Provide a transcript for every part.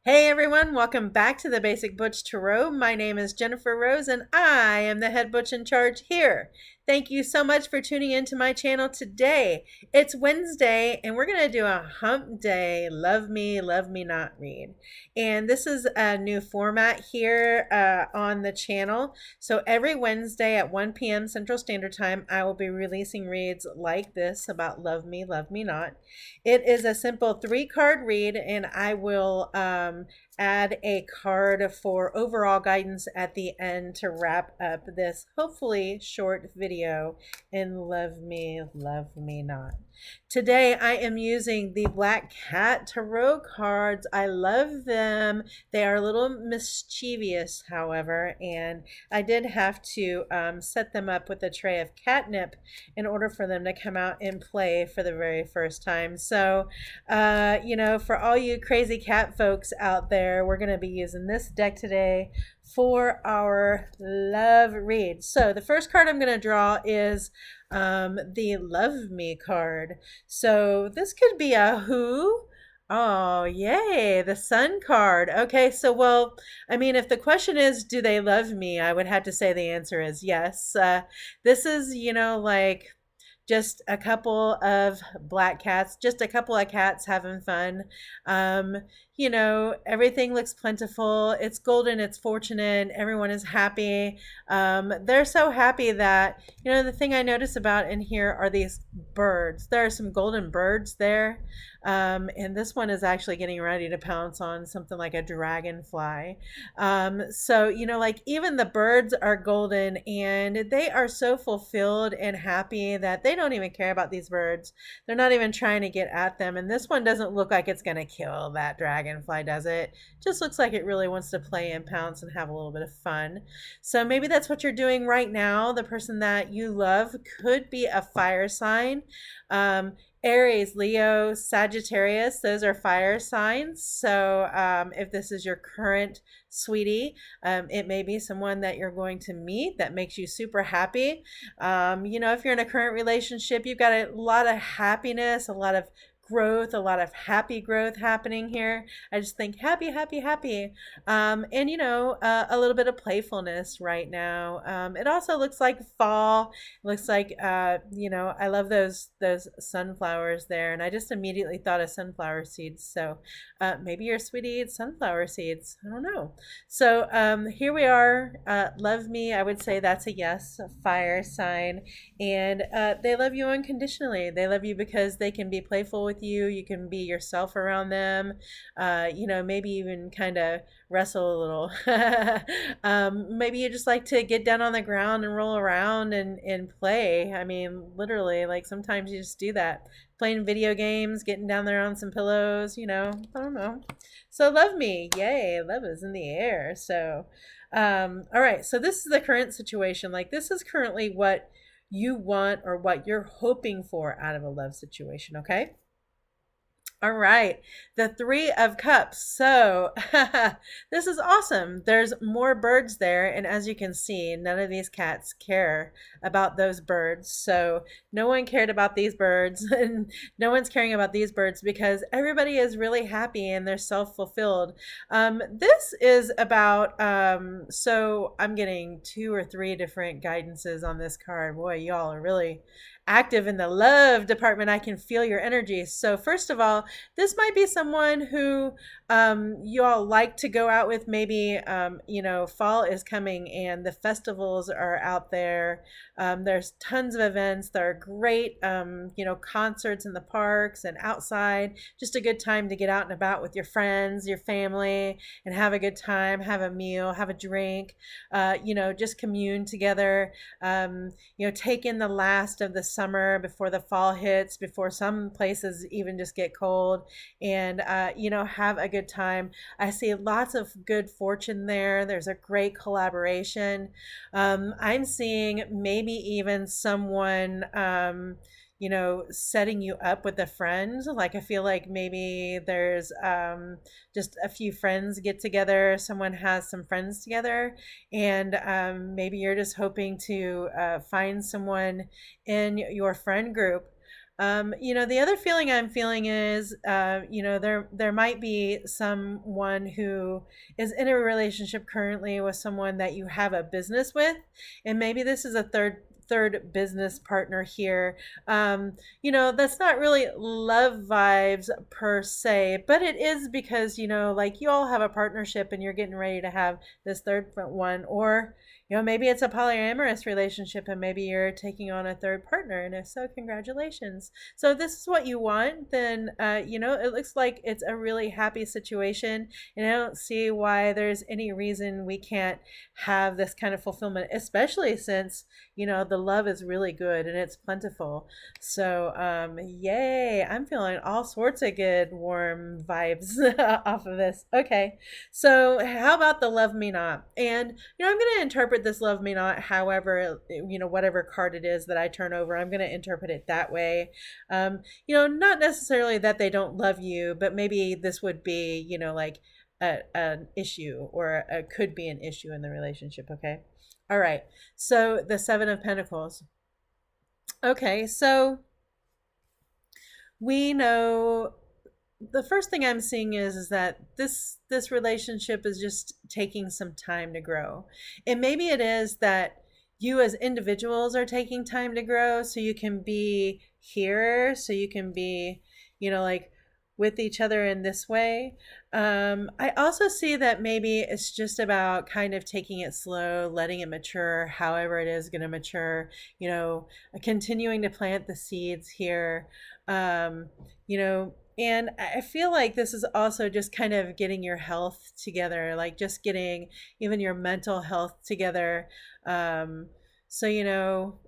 Hey everyone, welcome back to the Basic Butch Tarot. My name is Jennifer Rose and I am the head butch in charge here. Thank you so much for tuning into my channel today. It's Wednesday and we're going to do a hump day love me not read. And this is a new format here on the channel. So every Wednesday at 1 p.m. Central Standard Time, I will be releasing reads like this about love me not. It is a simple 3-card read and I will add a card for overall guidance at the end to wrap up this hopefully short video in Love Me Not. Today I am using the Black Cat Tarot cards. I love them. They are a little mischievous, however, and I did have to set them up with a tray of catnip in order for them to come out and play for the very first time. So, for all you crazy cat folks out there, we're going to be using this deck today for our love read. So the first card I'm going to draw is the Love Me card. So this could be a who. Oh, yay, the Sun card. Okay, so, well, I mean, if the question is, do they love me? I would have to say the answer is yes. This is, like just a couple of black cats, just a couple of cats having fun. Everything looks plentiful. It's golden, it's fortunate, everyone is happy. They're so happy that, the thing I notice about in here are these birds. There are some golden birds there. And this one is actually getting ready to pounce on something like a dragonfly. Like even the birds are golden and they are so fulfilled and happy that they don't even care about these birds. They're not even trying to get at them. And this one doesn't look like it's going to kill that dragonfly, does it? Just looks like it really wants to play and pounce and have a little bit of fun. So maybe that's what you're doing right now. The person that you love could be a fire sign. Aries, Leo, Sagittarius, those are fire signs. So if this is your current sweetie, it may be someone that you're going to meet that makes you super happy. If you're in a current relationship, you've got a lot of happiness, a lot of growth, a lot of happy growth happening here. I just think happy, happy, happy. A little bit of playfulness right now. It also looks like fall. It looks like, I love those sunflowers there. And I just immediately thought of sunflower seeds. So maybe your sweetie eats sunflower seeds. I don't know. So here we are. Love me. I would say that's a yes, a fire sign. And they love you unconditionally. They love you because they can be playful with you. You can be yourself around them. Maybe even kind of wrestle a little. Maybe you just like to get down on the ground and roll around and play. I mean, literally, like sometimes you just do that. Playing video games, getting down there on some pillows, I don't know. So love me. Yay. Love is in the air. So, all right. So this is the current situation. Like this is currently what you want or what you're hoping for out of a love situation. Okay. All right, the 3 of Cups. So this is awesome. There's more birds there. And as you can see, none of these cats care about those birds. So no one cared about these birds and no one's caring about these birds because everybody is really happy and they're self-fulfilled. This is about, so I'm getting 2 or 3 different guidances on this card. Boy, y'all are really active in the love department. I can feel your energy. So first of all, this might be someone who you all like to go out with. Maybe fall is coming and the festivals are out there. There's tons of events. There are great concerts in the parks and outside. Just a good time to get out and about with your friends, your family, and have a good time, have a meal, have a drink, just commune together. Take in the last of the summer before the fall hits, before some places even just get cold, and have a good time. I see lots of good fortune there. There's a great collaboration. I'm seeing maybe even someone setting you up with a friend. Like I feel like maybe there's just a few friends get together, someone has some friends together, and maybe you're just hoping to find someone in your friend group The other feeling I'm feeling is, there might be someone who is in a relationship currently with someone that you have a business with, and maybe this is a third business partner here. That's not really love vibes per se, but it is because, like you all have a partnership and you're getting ready to have this third one, or maybe it's a polyamorous relationship and maybe you're taking on a third partner. And if so, congratulations. So if this is what you want, then, it looks like it's a really happy situation. And I don't see why there's any reason we can't have this kind of fulfillment, especially since, the love is really good and it's plentiful. So, yay, I'm feeling all sorts of good, warm vibes off of this. Okay. So how about the love me not? And, I'm going to interpret this love me not however, whatever card it is that I turn over, I'm going to interpret it that way. Not necessarily that they don't love you, but maybe this would be, like an issue, or could be an issue in the relationship. Okay. All right. So the Seven of Pentacles. Okay. So we know the first thing I'm seeing is that this relationship is just taking some time to grow. And maybe it is that you as individuals are taking time to grow so you can be here, so you can be, like with each other in this way. I also see that maybe it's just about kind of taking it slow, letting it mature, however it is going to mature, continuing to plant the seeds here. And I feel like this is also just kind of getting your health together, like just getting even your mental health together.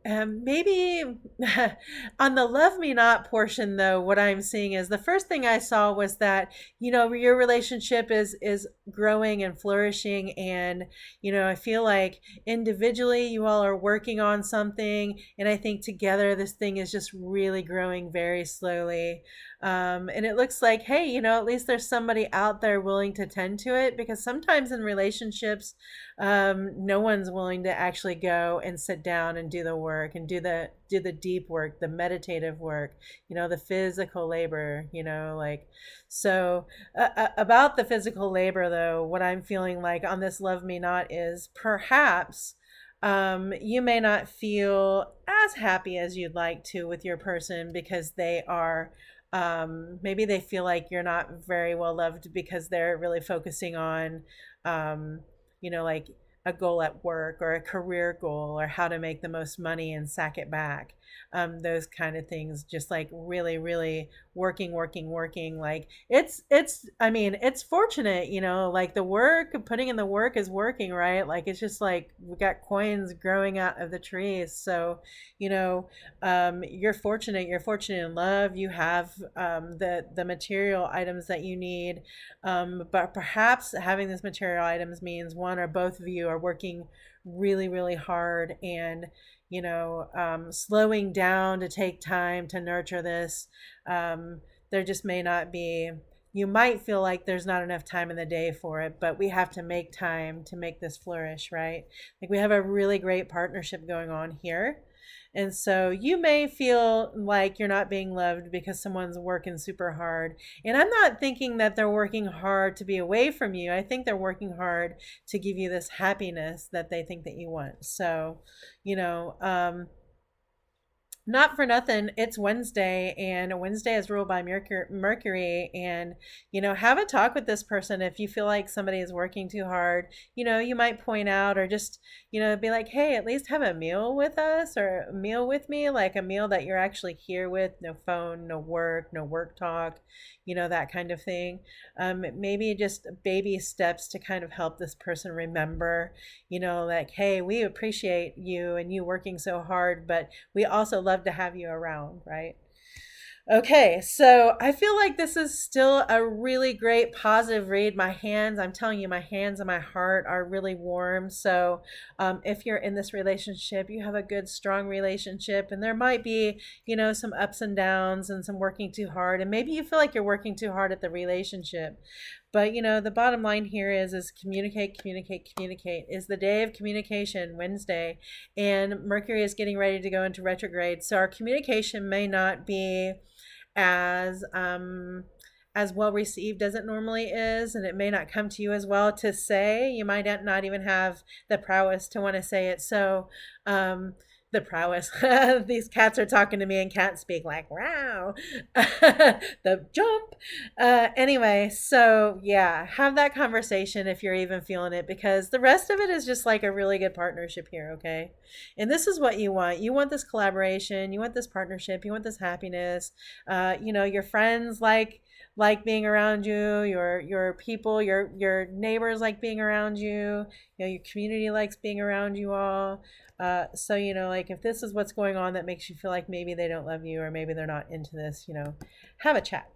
Maybe on the love me not portion, though, what I'm seeing is the first thing I saw was that, your relationship is growing and flourishing. And, I feel like individually you all are working on something. And I think together this thing is just really growing very slowly. And it looks like, hey, at least there's somebody out there willing to tend to it, because sometimes in relationships, no one's willing to actually go and sit down and do the work and do the deep work, the meditative work, the physical labor, about the physical labor, though, what I'm feeling like on this love me not is perhaps you may not feel as happy as you'd like to with your person because they are maybe they feel like you're not very well loved because they're really focusing on like a goal at work or a career goal or how to make the most money and sack it back. Those kind of things, just like really, really working. Like it's fortunate, like the work, putting in the work is working, right? Like it's just like we got coins growing out of the trees. So, you're fortunate. You're fortunate in love. You have the material items that you need. But perhaps having these material items means one or both of you are working really, really hard and slowing down to take time to nurture this. There just may not be, you might feel like there's not enough time in the day for it, but we have to make time to make this flourish, right? Like we have a really great partnership going on here. And so you may feel like you're not being loved because someone's working super hard. And I'm not thinking that they're working hard to be away from you. I think they're working hard to give you this happiness that they think that you want. So, not for nothing, it's Wednesday, and Wednesday is ruled by Mercury. And, have a talk with this person. If you feel like somebody is working too hard, you might point out, or just, be like, hey, at least have a meal with us, or a meal with me, like a meal that you're actually here with, no phone, no work talk, that kind of thing. Maybe just baby steps to kind of help this person remember, like, hey, we appreciate you and you working so hard, but we also love to have you around, right? Okay, so I feel like this is still a really great positive read. I'm telling you, my hands and my heart are really warm. So if you're in this relationship, you have a good, strong relationship, and there might be, some ups and downs and some working too hard. And maybe you feel like you're working too hard at the relationship. But you know, the bottom line here is communicate, communicate, communicate. Is the day of communication, Wednesday, and Mercury is getting ready to go into retrograde. So our communication may not be as as well received as it normally is, and it may not come to you as well to say. You might not even have the prowess to want to say it. So the prowess. These cats are talking to me and cat speak like wow. The jump. Anyway, so yeah, have that conversation if you're even feeling it, because the rest of it is just like a really good partnership here, okay? And this is what you want. You want this collaboration, you want this partnership, you want this happiness. You know, your friends like being around you, your people, your neighbors like being around you, you know, your community likes being around you all. So, you know, like if this is what's going on that makes you feel like maybe they don't love you or maybe they're not into this, you know, have a chat.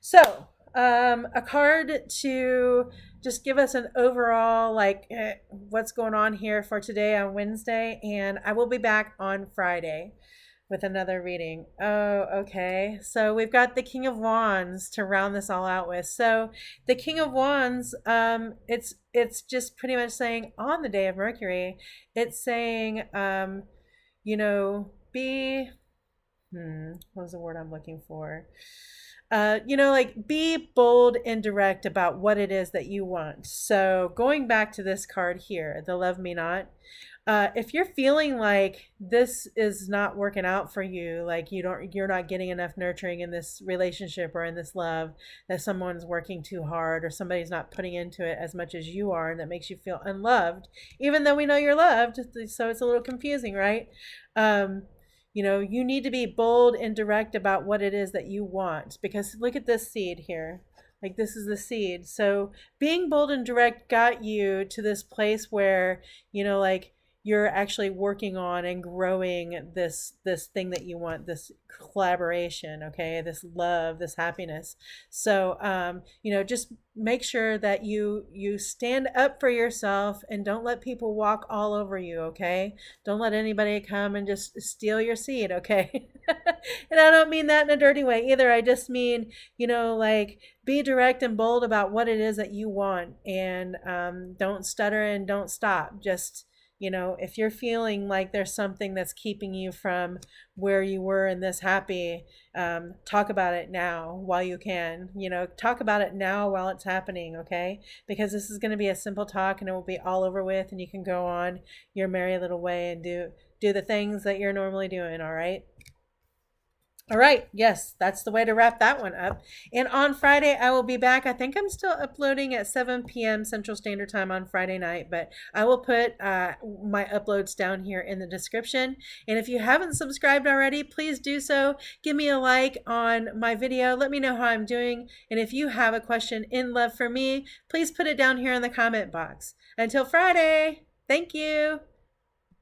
So, a card to just give us an overall, like, what's going on here for today on Wednesday. And I will be back on Friday with another reading. Oh, okay. So we've got the King of Wands to round this all out with. So the King of Wands, it's just pretty much saying on the day of Mercury, it's saying, you know, be, what was the word I'm looking for? You know, like be bold and direct about what it is that you want. So going back to this card here, the Love Me Not, if you're feeling like this is not working out for you, like you're not getting enough nurturing in this relationship or in this love, that someone's working too hard or somebody's not putting into it as much as you are, and that makes you feel unloved, even though we know you're loved. So it's a little confusing, right? You know, you need to be bold and direct about what it is that you want, because look at this seed here. Like this is the seed. So being bold and direct got you to this place where, you know, like you're actually working on and growing this thing that you want, this collaboration, okay, this love, this happiness. So you know, just make sure that you stand up for yourself and don't let people walk all over you, okay? Don't let anybody come and just steal your seed, okay? And I don't mean that in a dirty way either. I just mean, you know, like be direct and bold about what it is that you want, and don't stutter and don't stop. Just, you know, if you're feeling like there's something that's keeping you from where you were in this happy, talk about it now while you can. You know, talk about it now while it's happening, okay? Because this is going to be a simple talk and it will be all over with, and you can go on your merry little way and do the things that you're normally doing, all right? All right. Yes, that's the way to wrap that one up. And on Friday, I will be back. I think I'm still uploading at 7 p.m. Central Standard Time on Friday night, but I will put my uploads down here in the description. And if you haven't subscribed already, please do so. Give me a like on my video. Let me know how I'm doing. And if you have a question in love for me, please put it down here in the comment box. Until Friday, thank you.